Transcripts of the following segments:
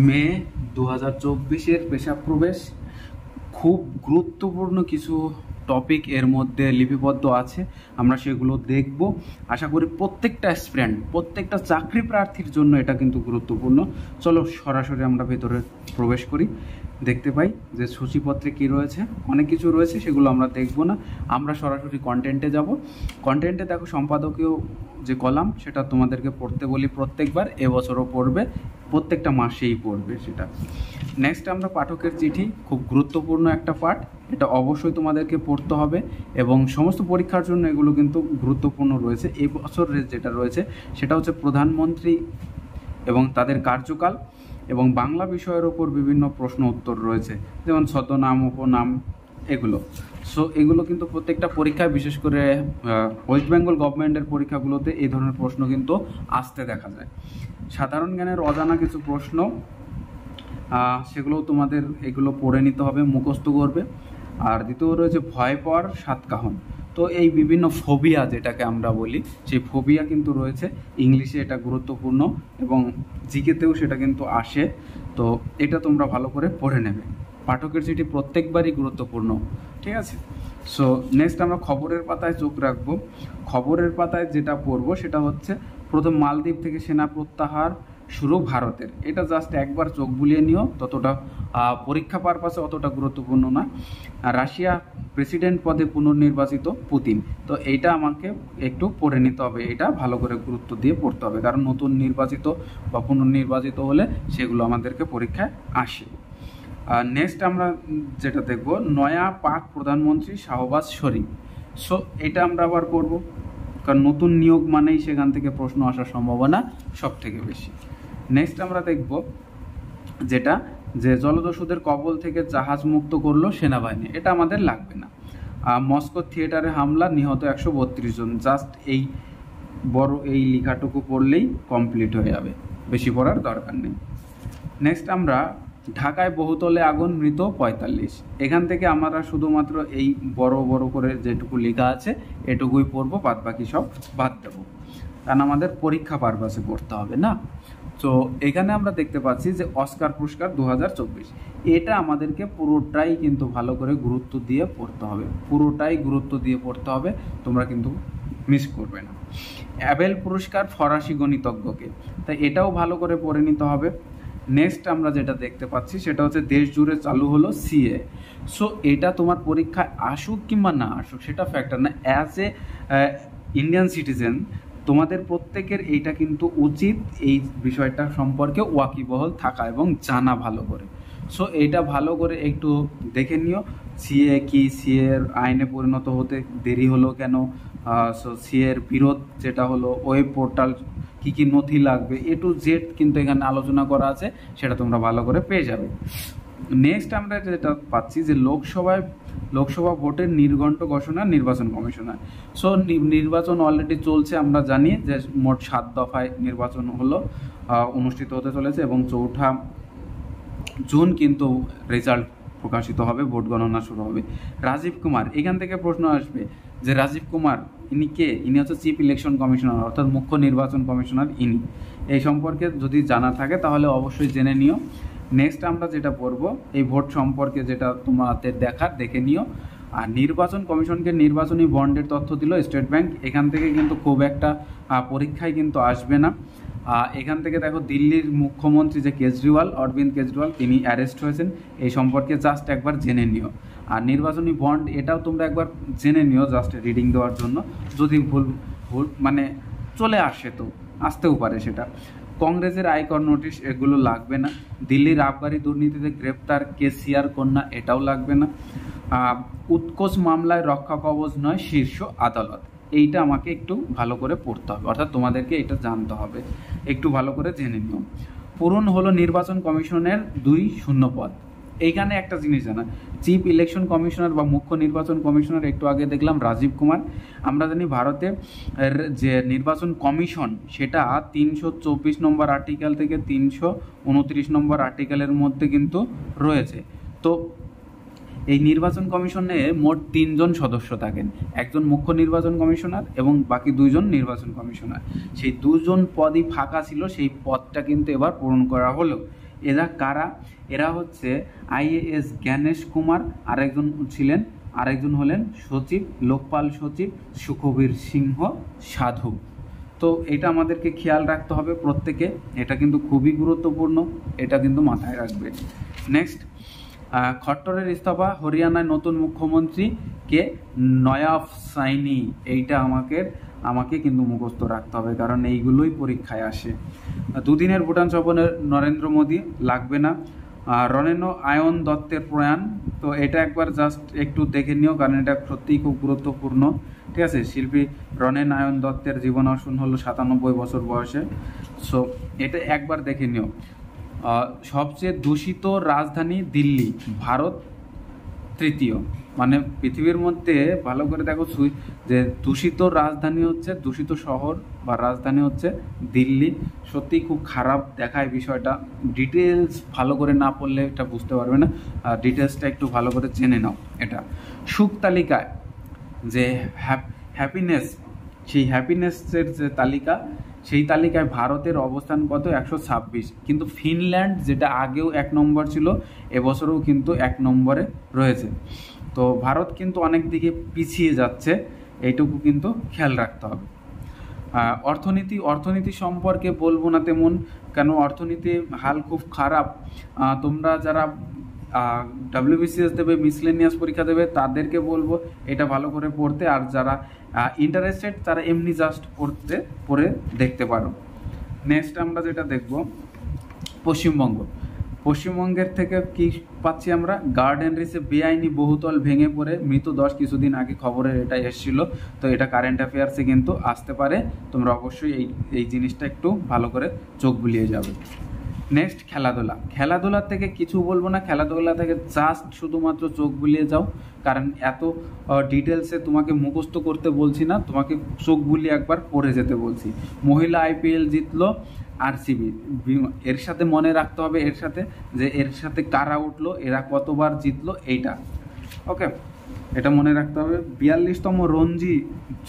মে 2024-এর পেশা প্রবেশ খুব গুরুত্বপূর্ণ কিছু টপিক এর মধ্যে লিপিবদ্ধ আছে, আমরা সেগুলো দেখব। আশা করি প্রত্যেকটা অ্যাসপিরেন্ট, প্রত্যেকটা চাকরি প্রার্থীর জন্য এটা কিন্তু গুরুত্বপূর্ণ। চলো সরাসরি আমরা ভেতরে প্রবেশ করি। দেখতে পাই যে সূচিপত্রে কি রয়েছে, অনেক কিছু রয়েছে, সেগুলো আমরা দেখব না, আমরা সরাসরি কন্টেন্টে যাব। কন্টেন্টে দেখো সম্পাদকীয় যে কলাম, সেটা তোমাদেরকে পড়তে বলি প্রত্যেকবার, এবছরও পড়বে, প্রত্যেকটা মাসেই পড়বে সেটা। নেক্সট আমরা পাঠকের চিঠি, খুব গুরুত্বপূর্ণ একটা পাঠ, এটা অবশ্যই তোমাদেরকে পড়তে হবে এবং সমস্ত পরীক্ষার জন্য এগুলো কিন্তু গুরুত্বপূর্ণ রয়েছে। এই বছরের যেটা রয়েছে সেটা হচ্ছে প্রধানমন্ত্রী এবং তাদের কার্যকাল এবং বাংলা বিষয়ের ওপর বিভিন্ন প্রশ্ন উত্তর রয়েছে, যেমন ছদ্মনাম, উপনাম, এগুলো। সো এগুলো কিন্তু প্রত্যেকটা পরীক্ষায়, বিশেষ করে ওয়েস্ট বেঙ্গল গভর্নমেন্টের পরীক্ষাগুলোতে এই ধরনের প্রশ্ন কিন্তু আসতে দেখা যায়। সাধারণ জ্ঞানের অজানা কিছু প্রশ্ন, সেগুলোও তোমাদের এগুলো পড়ে নিতে হবে, মুখস্থ করবে। আর দ্বিতীয় রয়েছে ভয় পাওয়ার সাত কারণ। তো এই বিভিন্ন ফোবিয়া যেটাকে আমরা বলি, সেই ফোবিয়া কিন্তু রয়েছে, ইংলিশে এটা গুরুত্বপূর্ণ এবং জিকেতেও সেটা কিন্তু আসে। তো এটা তোমরা ভালো করে পড়ে নেবে। পাঠকের চিঠি প্রত্যেকবারই গুরুত্বপূর্ণ, ঠিক আছে। সো নেক্সট আমরা খবরের পাতায় চোখ রাখবো। খবরের পাতায় যেটা পড়বো সেটা হচ্ছে প্রথম মালদ্বীপ থেকে সেনা প্রত্যাহার শুরু ভারতের। এটা জাস্ট একবার চোখ বুলিয়ে নিও, ততটা পরীক্ষা পারপাসে অতটা গুরুত্বপূর্ণ না। রাশিয়া প্রেসিডেন্ট পদে পুনর্নির্বাচিত পুতিন, তো এইটা আমাকে একটু পড়ে নিতে হবে, এটা ভালো করে গুরুত্ব দিয়ে পড়তে হবে, কারণ নতুন নির্বাচিত বা পুনর্নির্বাচিত হলে সেগুলো আমাদেরকে পরীক্ষায় আসে। নেক্সট আমরা যেটা দেখব, নয়া পাক প্রধানমন্ত্রী শাহবাজ শরীফ। সো এটা আমরা আবার করব, কারণ নতুন নিয়োগ মানেই সেখান থেকে প্রশ্ন আসার সম্ভাবনা সব থেকে বেশি। নেক্সট আমরা দেখব যেটা, যে জলদস্যুদের কবল থেকে জাহাজ মুক্ত করলো সেনাবাহিনী, এটা আমাদের লাগবে না। মস্কো থিয়েটারে হামলা, নিহত 132 জন, জাস্ট এই বড় এই লেখাটুকু পড়লেই কমপ্লিট হয়ে যাবে, বেশি পড়ার দরকার নেই। নেক্সট আমরা ঢাকায় বহুতলে আগুন, মৃত 45। এখান থেকে আমরা শুধুমাত্র এই বড় বড় করে যেটুকু লেখা আছে এটুকুই পড়বো, বাদ বাকি সব বাদ দেবো, কারণ আমাদের পরীক্ষা পারপাসে পড়তে হবে না। তো এখানে আমরা দেখতে পাচ্ছি যে অস্কার পুরস্কার 2024, এটা আমাদেরকে পুরোটাই কিন্তু ভালো করে গুরুত্ব দিয়ে পড়তে হবে, পুরোটাই গুরুত্ব দিয়ে পড়তে হবে, তোমরা কিন্তু মিস করবে না। অ্যাবেল পুরস্কার ফরাসি গণিতজ্ঞকে, তাই এটাও ভালো করে পড়ে নিতে হবে। নেক্সট আমরা যেটা দেখতে পাচ্ছি সেটা হচ্ছে দেশ জুড়ে চালু হলো সিএ। সো এটা তোমার পরীক্ষায় আসুক কিংবা না আসুক সেটা ফ্যাক্টর না, অ্যাজ এ ইন্ডিয়ান সিটিজেন তোমাদের প্রত্যেকের এইটা কিন্তু উচিত এই বিষয়টা সম্পর্কে ওয়াকিবহল থাকা এবং জানা ভালো করে। সো এইটা ভালো করে একটু দেখে নিও, সিএ কি, সিএর আইনে পরিণত হতে দেরি হলো কেন, সো সিএর বিরোধ যেটা হলো, ওয়েব পোর্টাল, কী কী নথি লাগবে, এ টু জেড কিন্তু এখানে আলোচনা করা আছে, সেটা তোমরা ভালো করে পেয়ে যাবে। নেক্সট আমরা যেটা পাচ্ছি যে লোকসভা ভোটের নির্ঘণ্ট ঘোষণা নির্বাচন কমিশনার। সো নির্বাচন অলরেডি চলছে, আমরা জানি যে মোট 7 দফায় নির্বাচন অনুষ্ঠিত হতে চলেছে এবং 4 জুন কিন্তু রেজাল্ট প্রকাশিত হবে, ভোট গণনা শুরু হবে। রাজীব কুমার, এখান থেকে প্রশ্ন আসবে যে রাজীব কুমার ইনি কে? ইনি হচ্ছে চিফ ইলেকশন কমিশনার, অর্থাৎ মুখ্য নির্বাচন কমিশনার ইনি। এই সম্পর্কে যদি জানা থাকে তাহলে অবশ্যই জেনে নিও। নেক্সট আমরা যেটা পড়ব, এই ভোট সম্পর্কে যেটা তোমাদের দেখার, দেখে নিও। আর নির্বাচন কমিশনকে নির্বাচনী বন্ডের তথ্য দিল স্টেট ব্যাংক, এখান থেকে কিন্তু খুব একটা পরীক্ষায় কিন্তু আসবে না। এখান থেকে দেখো দিল্লির মুখ্যমন্ত্রী যে কেজরিওয়াল, অরবিন্দ কেজরিওয়াল, তিনি অ্যারেস্ট হয়েছেন, এই সম্পর্কে জাস্ট একবার জেনে নিও। আর নির্বাচনী বন্ড এটাও তোমরা একবার জেনে নিও, জাস্ট রিডিং দেওয়ার জন্য, যদি ভুল মানে চলে আসে তো আসতেও পারে সেটা। কংগ্রেসের আয়কর নোটিশ, এগুলো লাগবে না। দিল্লির আবগারি দুর্নীতিতে গ্রেপ্তার কেসিআর কন্যা, এটাও লাগবে না। উৎকোচ মামলায় রক্ষা কবচ নয় শীর্ষ আদালত, এইটা আমাকে একটু ভালো করে পড়তে হবে, অর্থাৎ তোমাদেরকে এটা জানতে হবে, একটু ভালো করে জেনে নিও। পূরণ হলো নির্বাচন কমিশনের 2 শূন্য পদ। এইখানে একটা জিনিস জানা, চিফ ইলেকশন কমিশনার বা মুখ্য নির্বাচন কমিশনার একটু আগে দেখলাম রাজীব কুমার। আমরা জানি ভারতে যে নির্বাচন কমিশন সেটা 324 নম্বর আর্টিকেল থেকে 329 নম্বর আর্টিকেলের মধ্যে কিন্তু রয়েছে। তো এই নির্বাচন কমিশনে মোট 3 জন সদস্য থাকেন, একজন মুখ্য নির্বাচন কমিশনার এবং বাকি 2 জন নির্বাচন কমিশনার। সেই 2 জন পদই ফাঁকা ছিল, সেই পদটা কিন্তু এবার পূরণ করা হলো। এরা কারা? এরা হচ্ছে IAS জ্ঞানেশ কুমার, আরেকজন হলেন সচিব, লোকপাল সচিব সুখবীর সিংহ সাধু। তো এটা আমাদেরকে খেয়াল রাখতে হবে প্রত্যেকে, এটা কিন্তু খুবই গুরুত্বপূর্ণ, এটা কিন্তু মাথায় রাখবে। নেক্সট, খট্টরের ইস্তফা, হরিয়ানায় নতুন মুখ্যমন্ত্রী কে? নয়াব সাইনি। এইটা আমাকে কিন্তু মুখস্থ রাখতে হবে, কারণ এইগুলোই পরীক্ষায় আসে। দুদিনের ভুটান সফরে নরেন্দ্র মোদী, লাগবে না। রণেন আয়ন দত্তের প্রয়াণ, তো এটা একবার জাস্ট একটু দেখে নিও, কারণ এটা সত্যিই খুব গুরুত্বপূর্ণ। ঠিক আছে, শিল্পী রণেন আয়ন দত্তের জীবনাবসান হলো 97 বছর বয়সে। সো এটা একবার দেখে নিও। সবচেয়ে দূষিত রাজধানী দিল্লি, ভারত তৃতীয়। মানে পৃথিবীর মধ্যে ভালো করে দেখো যে দূষিত রাজধানী হচ্ছে, দূষিত শহর বা রাজধানী হচ্ছে দিল্লি। সত্যিই খুব খারাপ দেখায় বিষয়টা, ডিটেলস ভালো করে না পড়লে এটা বুঝতে পারবে না, ডিটেলসটা একটু ভালো করে জেনে নাও। এটা সুখ তালিকায় যে হ্যাপিনেস, সেই হ্যাপিনেসের যে তালিকা, সেই তালিকায় ভারতের অবস্থান কত? 126। কিন্তু ফিনল্যান্ড, যেটা আগেও 1 নম্বর ছিল, এবছরও কিন্তু 1 নম্বরে রয়েছে। তো ভারত কিন্তু অনেক দিকে পিছিয়ে যাচ্ছে, এইটুকু কিন্তু খেয়াল রাখতে হবে। অর্থনীতি সম্পর্কে বলবো না তেমন, কেন অর্থনীতি হাল খুব খারাপ। তোমরা যারা WBCS দেবে, মিসলেনিয়াস পরীক্ষা দেবে, তাদেরকে বলবো এটা ভালো করে পড়তে, আর যারা ইন্টারেস্টেড তারা এমনি জাস্ট পড়ে দেখতে পারো। নেক্সট আমরা যেটা দেখব, পশ্চিমবঙ্গের থেকে কি পাচ্ছি আমরা? গার্ডেন রিচে বেআইনি বহুতল ভেঙে পড়ে মৃত 10, কিছুদিন আগে খবরের এটা এসেছিল। তো এটা কারেন্ট অ্যাফেয়ার্সে কিন্তু আসতে পারে, তোমরা অবশ্যই এই জিনিসটা একটু ভালো করে চোখ বুলিয়ে যাবে। নেক্সট, খেলাধুলার থেকে কিছু বলবো না, খেলাধুলা থেকে জাস্ট শুধুমাত্র চোখ বুলিয়ে যাও, কারণ এত ডিটেলসে তোমাকে মুখস্থ করতে বলছি না, তোমাকে চোখ বুলিয়ে একবার পড়ে যেতে বলছি। মহিলা IPL জিতলো RCB, এর সাথে মনে রাখতে হবে এর সাথে কারা উঠলো, এরা কতবার জিতলো, এইটা ওকে, এটা মনে রাখতে হবে। 42তম রঞ্জি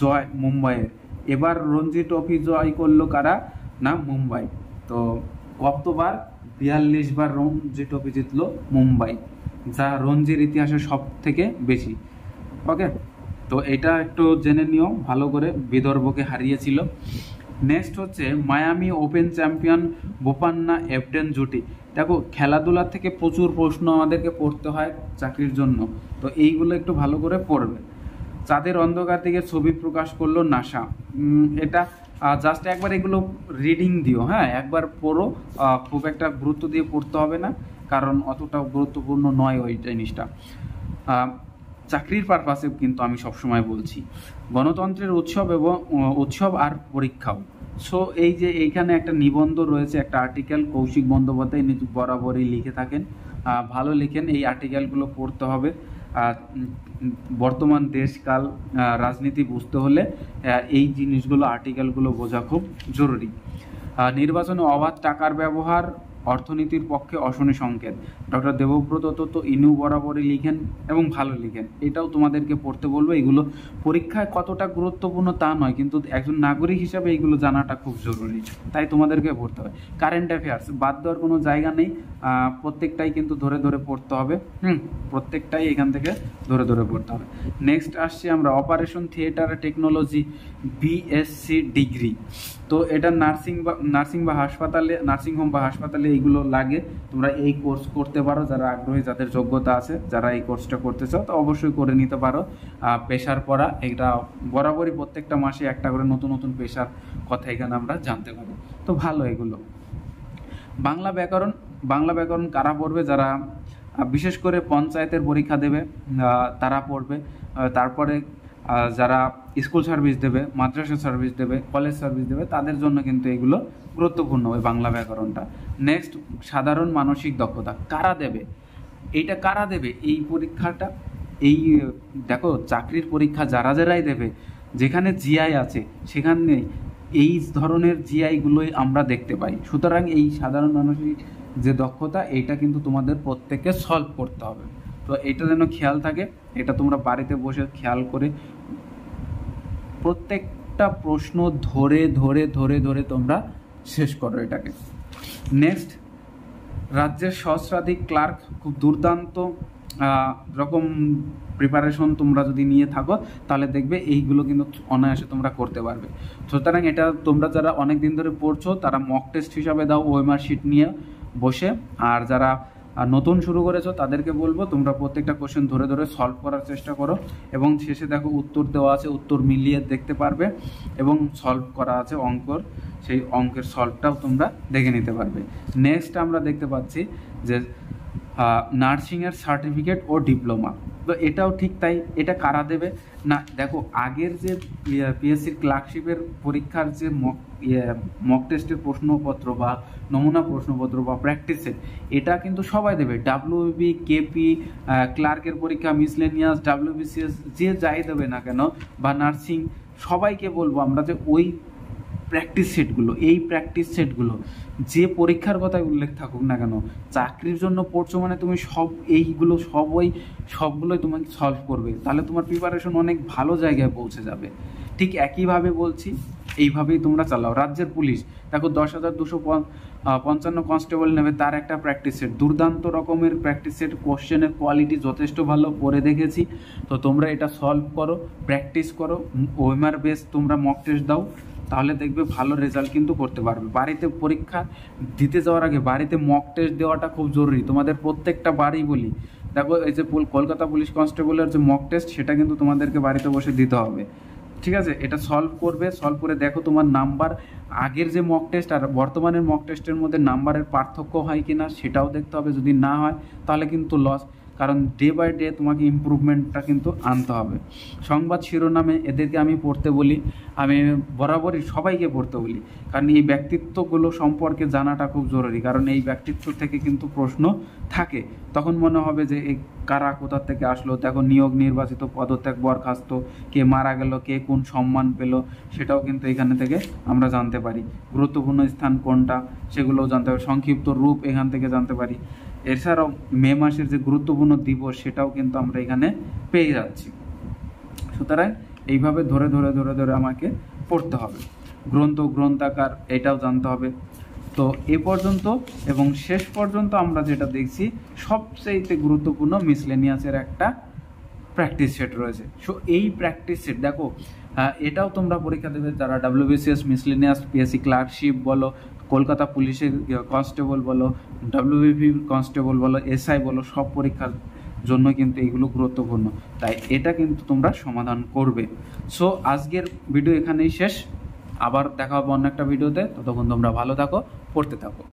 জয় মুম্বাইয়ের, এবার রঞ্জি ট্রফি জয় করলো কারা? না, মুম্বাই। তো কতবার? 42 বার রঞ্জি ট্রফি জিতলো মুম্বাই, যা রঞ্জির ইতিহাসে সব থেকে বেশি। ওকে, তো এটা একটু জেনে নিও ভালো করে, বিদর্ভকে হারিয়েছিল। নেক্সট হচ্ছে মায়ামি ওপেন চ্যাম্পিয়ন বোপান্না এভডেন জুটি। দেখো, খেলাধুলার থেকে প্রচুর প্রশ্ন আমাদেরকে পড়তে হয় চাকরির জন্য, তো এইগুলো একটু ভালো করে পড়বে। চাঁদের অন্ধকার থেকে ছবি প্রকাশ করলো নাসা, এটা জাস্ট একবার এগুলো রিডিং দিও, হ্যাঁ, একবার পড়ো, খুব একটা গুরুত্ব দিয়ে পড়তে হবে না, কারণ অতটা গুরুত্বপূর্ণ নয় ওই জিনিসটা। চাকরির পারপাসে কিন্তু আমি সবসময় বলছি, গণতন্ত্রের উৎসব আর পরীক্ষাও। সো এই যে এইখানে একটা নিবন্ধ রয়েছে, একটা আর্টিকেল, কৌশিক বন্দ্যোপাধ্যায় বরাবরই লিখে থাকেন, ভালো লিখেন, এই আর্টিকেলগুলো পড়তে হবে। বর্তমান দেশকাল রাজনীতি বুঝতে হলে এই জিনিসগুলো, আর্টিকেলগুলো বোঝা খুব জরুরি। নির্বাচনে অবাধ টাকার ব্যবহার অর্থনীতির পক্ষে অশনি সংকেত, ডক্টর দেবব্রত তো ইনু বরাবরই লিখেন এবং ভালো লিখেন, এটাও তোমাদেরকে পড়তে বলবো। এগুলো পরীক্ষায় কতটা গুরুত্বপূর্ণ তা নয়, কিন্তু একজন নাগরিক হিসাবে এইগুলো জানাটা খুব জরুরি, তাই তোমাদেরকে পড়তে হবে। কারেন্ট অ্যাফেয়ার্স বাদ দেওয়ার কোনো জায়গা নেই, প্রত্যেকটাই কিন্তু ধরে ধরে পড়তে হবে, প্রত্যেকটাই এখান থেকে ধরে ধরে পড়তে হবে। নেক্সট আসছি আমরা operation theatre technology BSc degree. তো এটা নার্সিং বা হাসপাতালে, নার্সিংহোম বা হাসপাতালে এইগুলো লাগে, তোমরা এই কোর্স করতে পারো যারা আগ্রহী, যাদের যোগ্যতা আছে, যারা এই কোর্সটা করতে চাও তো অবশ্যই করে নিতে পারো। পেশার পড়া, এটা বরাবরই প্রত্যেকটা মাসে একটা করে নতুন নতুন পেশার কথা এখানে আমরা জানতে পারি, তো ভালো এগুলো। বাংলা ব্যাকরণ কারা পড়বে? যারা বিশেষ করে পঞ্চায়েতের পরীক্ষা দেবে তারা পড়বে, তারপরে যারা স্কুল সার্ভিস দেবে, মাদ্রাসা সার্ভিস দেবে, কলেজ সার্ভিস দেবে, তাদের জন্য কিন্তু এগুলো গুরুত্বপূর্ণ, ওই বাংলা ব্যাকরণটা। নেক্সট, সাধারণ মানসিক দক্ষতা কারা দেবে? এইটা কারা দেবে এই পরীক্ষাটা? এই দেখো, চাকরির পরীক্ষা যারাই দেবে, যেখানে জিআই আছে সেখানে এই ধরনের জিআইগুলোই আমরা দেখতে পাই। সুতরাং এই সাধারণ মানসিক যে দক্ষতা, এইটা কিন্তু তোমাদের প্রত্যেককে সলভ করতে হবে, তো এটা যেন খেয়াল থাকে, এটা তোমরা বাড়িতে বসে খেয়াল করে প্রত্যেকটা প্রশ্ন ধরে ধরে ধরে ধরে তোমরা শেষ করো এটাকে। নেক্সট, রাজ্যের সহস্রাধিক ক্লার্ক, খুব দুর্দান্ত রকম প্রিপারেশন তোমরা যদি নিয়ে থাকো তাহলে দেখবে এইগুলো কিন্তু অনায়াসে তোমরা করতে পারবে। সুতরাং এটা তোমরা যারা অনেক দিন ধরে পড়ছো তারা মক টেস্ট হিসাবে দাও ওএমআর শিট নিয়ে বসে, আর যারা নতুন শুরু করেছো তাদেরকে বলবো তোমরা প্রত্যেকটা কোশ্চেন ধরে ধরে সলভ করার চেষ্টা করো, এবং শেষে দেখো উত্তর দেওয়া আছে, উত্তর মিলিয়ে দেখতে পারবে এবং সলভ করা আছে অঙ্কর, সেই অঙ্কের সলভটাও তোমরা দেখে নিতে পারবে। নেক্সট আমরা দেখতে পাচ্ছি যে নার্সিংয়ের সার্টিফিকেট ও ডিপ্লোমা, তো এটাও ঠিক তাই। এটা কারা দেবে না, দেখো আগের যে পিএসসির ক্লার্কশিপের পরীক্ষার যে মক টেস্টের প্রশ্নপত্র বা নমুনা প্রশ্নপত্র বা প্র্যাকটিস সেট, এটা কিন্তু সবাই দেবে। ডাব্লিউবি, কেপি, ক্লার্কের পরীক্ষা, মিসলেনিয়াস, ডাব্লিউবিসিএস, যে যাই দেবে না কেন বা নার্সিং, সবাইকে বলবো আমরা যে ওই প্র্যাকটিস সেটগুলো, এই প্র্যাকটিস সেটগুলো যে পরীক্ষার কথায় উল্লেখ থাকুক না কেন, চাকরির জন্য পড়ছো মানে তুমি সবগুলোই তোমাকে সলভ করবে, তাহলে তোমার প্রিপারেশন অনেক ভালো জায়গায় পৌঁছে যাবে। ঠিক একইভাবে বলছি, এইভাবেই তোমরা চালাও। রাজ্যের পুলিশ দেখো 10,255 কনস্টেবল নেবে, তার একটা প্র্যাকটিস সেট, দুর্দান্ত রকমের প্র্যাকটিস সেট, কোশ্চেনের কোয়ালিটি যথেষ্ট ভালো, পড়ে দেখেছি। তো তোমরা এটা সলভ করো, প্র্যাকটিস করো, ওএমআর বেস তোমরা মক টেস্ট দাও, তাহলে দেখবে ভালো রেজাল্ট কিন্তু করতে পারবে। বাড়িতে পরীক্ষা দিতে যাওয়ার আগে বাড়িতে মক টেস্ট দেওয়াটা খুব জরুরি, তোমাদের প্রত্যেকটা বাড়ি বলি। দেখো এই যে কলকাতা পুলিশ কনস্টেবলের যে মক টেস্ট, সেটা কিন্তু তোমাদেরকে বাড়িতে বসে দিতে হবে, ঠিক আছে? এটা সলভ করবে, সলভ করে দেখো তোমার নাম্বার আগের যে মক টেস্ট আর বর্তমানের মক টেস্টের মধ্যে নাম্বারের পার্থক্য হয় কি না সেটাও দেখতে হবে। যদি না হয় তাহলে কিন্তু লস, কারণ ডে বাই ডে তোমাকে ইমপ্রুভমেন্টটা কিন্তু আনতে হবে। সংবাদ শিরোনামে এদেরকে আমি পড়তে বলি, আমি বরাবরই সবাইকে পড়তে বলি, কারণ এই ব্যক্তিত্বগুলো সম্পর্কে জানাটা খুব জরুরি, কারণ এই ব্যক্তিত্ব থেকে কিন্তু প্রশ্ন থাকে। তখন মনে হবে যে এই কারা কোথা থেকে আসলো, দেখো নিয়োগ, নির্বাচিত, পদত্যাগ, বরখাস্ত, কে মারা গেল, কে কোন সম্মান পেল, সেটাও কিন্তু এখানে থেকে আমরা জানতে পারি। গুরুত্বপূর্ণ স্থান কোনটা সেগুলোও জানতে পারি, সংক্ষিপ্ত রূপ এখান থেকে জানতে পারি। এছাড়াও মে মাসের যে গুরুত্বপূর্ণ দিবস সেটাও কিন্তু আমরা এখানে পেয়ে যাচ্ছি। সুতরাং এইভাবে ধরে ধরে ধরে ধরে আমাকে পড়তে হবে। গ্রন্থাকার এটাও জানতে হবে। তো এ পর্যন্ত এবং শেষ পর্যন্ত আমরা যেটা দেখছি সবচেয়ে গুরুত্বপূর্ণ মিসলেনিয়াসের একটা প্র্যাকটিস সেট রয়েছে। সো এই প্র্যাকটিস সেট দেখো, এটাও তোমরা পরীক্ষা দেবে যারা ডাব্লিউবিসিএস, মিসলেনিয়াস, পিএসসি ক্লার্কশিপ বলো, কলকাতা পুলিশের কনস্টেবল বলো, ডাব্লিউবিপি কনস্টেবল বলো, এসআই বলো, সব পরীক্ষার জন্য কিন্তু এগুলো গুরুত্বপূর্ণ, তাই এটা কিন্তু তোমরা সমাধান করবে। সো আজকের ভিডিও এখানেই শেষ, আবার দেখা হবে অন্য একটা ভিডিওতে। ততক্ষণ তোমরা ভালো থাকো, পড়তে থাকো।